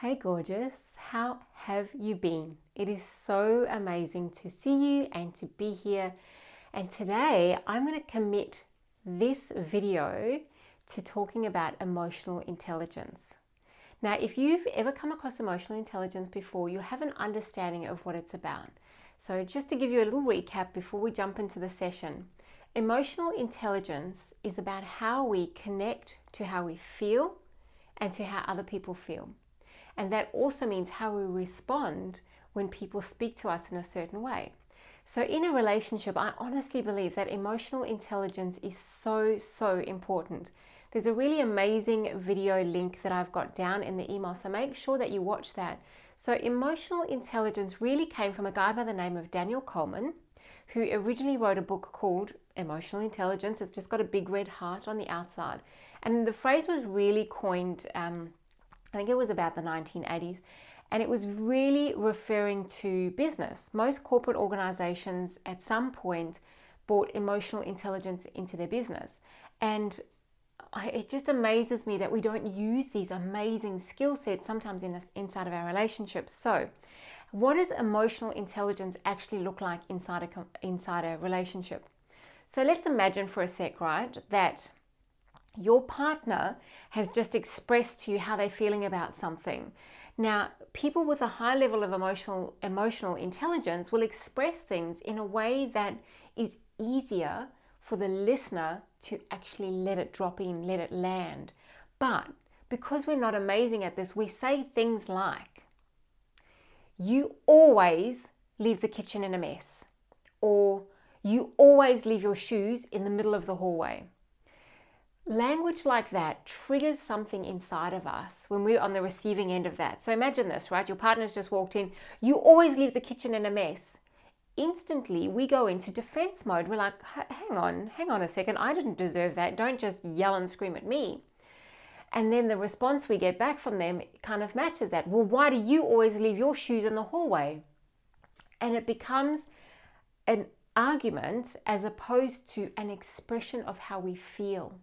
Hey gorgeous, how have you been? It is so amazing to see you and to be here. And today I'm going to commit this video to talking about emotional intelligence. Now, if you've ever come across emotional intelligence before, you have an understanding of what it's about. So just to give you a little recap before we jump into the session, emotional intelligence is about how we connect to how we feel and to how other people feel. And that also means how we respond when people speak to us in a certain way. So in a relationship, I honestly believe that emotional intelligence is so important. There's a really amazing video link that I've got down in the email, so make sure that you watch that. So emotional intelligence really came from a guy by the name of Daniel Goleman, who originally wrote a book called Emotional Intelligence. It's just got a big red heart on the outside. And the phrase was really coined, I think it was about the 1980s, and it was really referring to business. Most corporate organizations at some point brought emotional intelligence into their business. And it just amazes me that we don't use these amazing skill sets sometimes inside of our relationships. So, what does emotional intelligence actually look like inside a relationship? So let's imagine for a sec, right, that your partner has just expressed to you how they're feeling about something. Now, people with a high level of emotional intelligence will express things in a way that is easier for the listener to actually let it drop in, let it land. But because we're not amazing at this, we say things like, "You always leave the kitchen in a mess," or "You always leave your shoes in the middle of the hallway." Language like that triggers something inside of us when we're on the receiving end of that. So imagine this, right? Your partner's just walked in. "You always leave the kitchen in a mess." Instantly, we go into defense mode. We're like, hang on a second. I didn't deserve that. Don't just yell and scream at me. And then the response we get back from them kind of matches that. "Well, why do you always leave your shoes in the hallway?" And it becomes an argument as opposed to an expression of how we feel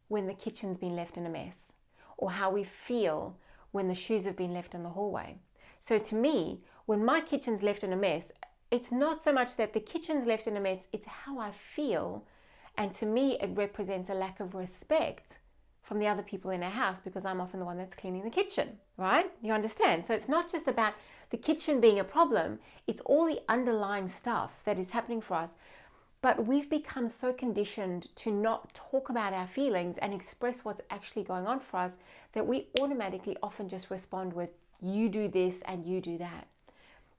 when the kitchen's been left in a mess, or how we feel when the shoes have been left in the hallway. So to me, when my kitchen's left in a mess, it's not so much that the kitchen's left in a mess, it's how I feel. And to me, it represents a lack of respect from the other people in our house because I'm often the one that's cleaning the kitchen, right? You understand? So it's not just about the kitchen being a problem, it's all the underlying stuff that is happening for us. But we've become so conditioned to not talk about our feelings and express what's actually going on for us that we automatically often just respond with, "You do this and you do that,"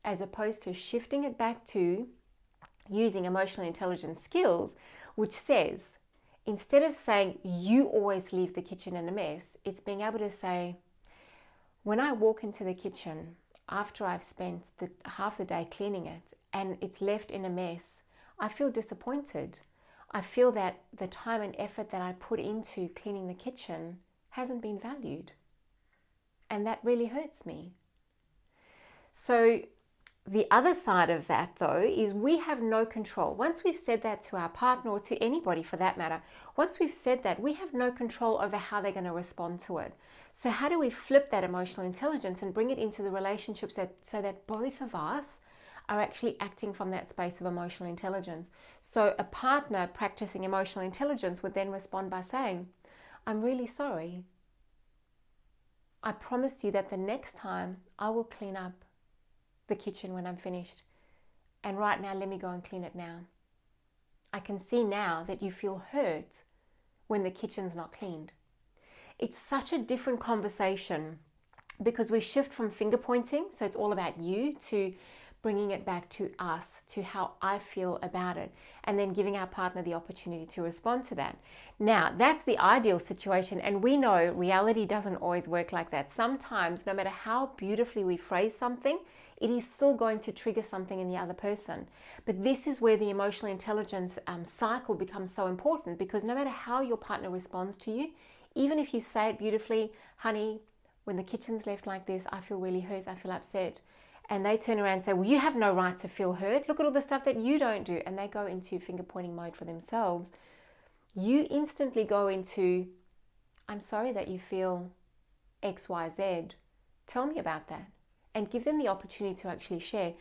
as opposed to shifting it back to using emotional intelligence skills, which says, instead of saying, "You always leave the kitchen in a mess," it's being able to say, "When I walk into the kitchen after I've spent half the day cleaning it and it's left in a mess, I feel disappointed. I feel that the time and effort that I put into cleaning the kitchen hasn't been valued. And that really hurts me." So the other side of that, though, is we have no control. Once we've said that to our partner, or to anybody for that matter, once we've said that, we have no control over how they're going to respond to it. So how do we flip that emotional intelligence and bring it into the relationships so that both of us are actually acting from that space of emotional intelligence? So a partner practicing emotional intelligence would then respond by saying, "I'm really sorry. I promise you that the next time I will clean up the kitchen when I'm finished. And right now, let me go and clean it now. I can see now that you feel hurt when the kitchen's not cleaned." It's such a different conversation because we shift from finger pointing, so it's all about you, to bringing it back to us, to how I feel about it, and then giving our partner the opportunity to respond to that. Now, that's the ideal situation, and we know reality doesn't always work like that. Sometimes, no matter how beautifully we phrase something, it is still going to trigger something in the other person. But this is where the emotional intelligence cycle becomes so important, because no matter how your partner responds to you, even if you say it beautifully, "Honey, when the kitchen's left like this, I feel really hurt, I feel upset," and they turn around and say, "Well, you have no right to feel hurt. Look at all the stuff that you don't do," and they go into finger pointing mode for themselves, you instantly go into, "I'm sorry that you feel X, Y, Z, Tell me about that and give them the opportunity to actually share.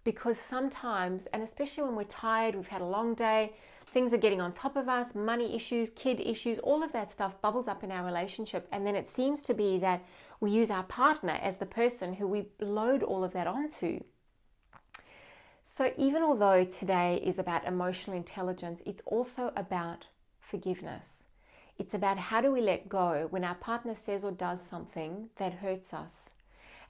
Because sometimes, and especially when we're tired, we've had a long day, things are getting on top of us, money issues, kid issues, all of that stuff bubbles up in our relationship. And then it seems to be that we use our partner as the person who we load all of that onto. So even although today is about emotional intelligence, it's also about forgiveness. It's about how do we let go when our partner says or does something that hurts us.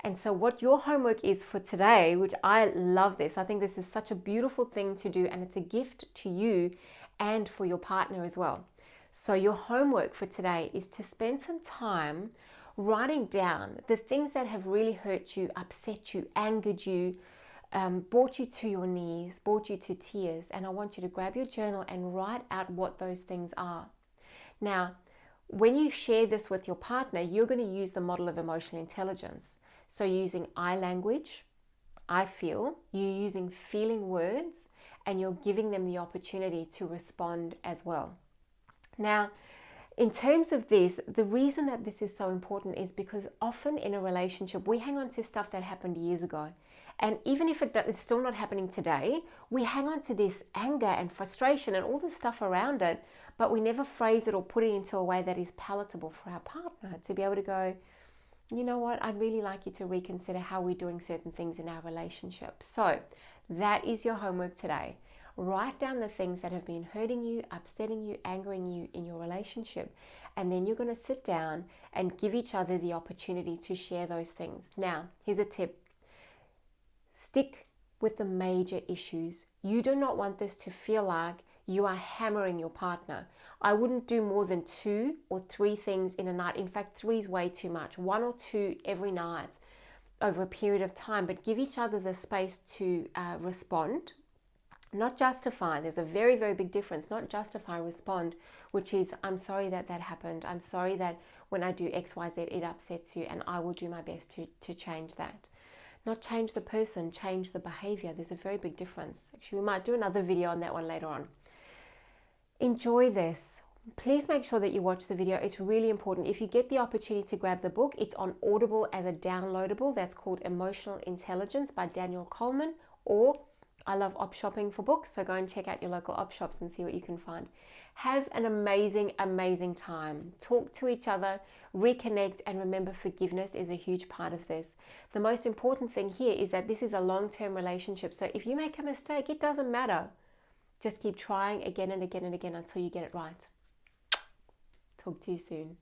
And so what your homework is for today, which I love this, I think this is such a beautiful thing to do, and it's a gift to you and for your partner as well. So your homework for today is to spend some time writing down the things that have really hurt you, upset you, angered you, brought you to your knees, brought you to tears. And I want you to grab your journal and write out what those things are. Now, when you share this with your partner, you're going to use the model of emotional intelligence. So using I language, I feel, you're using feeling words, and you're giving them the opportunity to respond as well. Now, in terms of this, the reason that this is so important is because often in a relationship, we hang on to stuff that happened years ago. And even if it is still not happening today, we hang on to this anger and frustration and all the stuff around it, but we never phrase it or put it into a way that is palatable for our partner to be able to go, you know what, I'd really like you to reconsider how we're doing certain things in our relationship. So that is your homework today. Write down the things that have been hurting you, upsetting you, angering you in your relationship. And then you're going to sit down and give each other the opportunity to share those things. Now, here's a tip. Stick with the major issues. You do not want this to feel like you are hammering your partner. I wouldn't do more than 2 or 3 things in a night. In fact, 3 is way too much. 1 or 2 every night over a period of time, but give each other the space to respond. Not justify. There's a very, very big difference. Not justify, respond, which is, I'm sorry that that happened. I'm sorry that when I do X, Y, Z, it upsets you, and I will do my best to change that. Not change the person, change the behavior. There's a very big difference. Actually, we might do another video on that one later on. Enjoy this. Please make sure that you watch the video. It's really important. If you get the opportunity to grab the book, it's on Audible as a downloadable. That's called Emotional Intelligence by Daniel Coleman, or I love op shopping for books, so go and check out your local op shops and see what you can find. Have an amazing, amazing time. Talk to each other, reconnect, and remember, forgiveness is a huge part of this. The most important thing here is that this is a long-term relationship. So if you make a mistake, it doesn't matter. Just keep trying again and again and again until you get it right. Talk to you soon.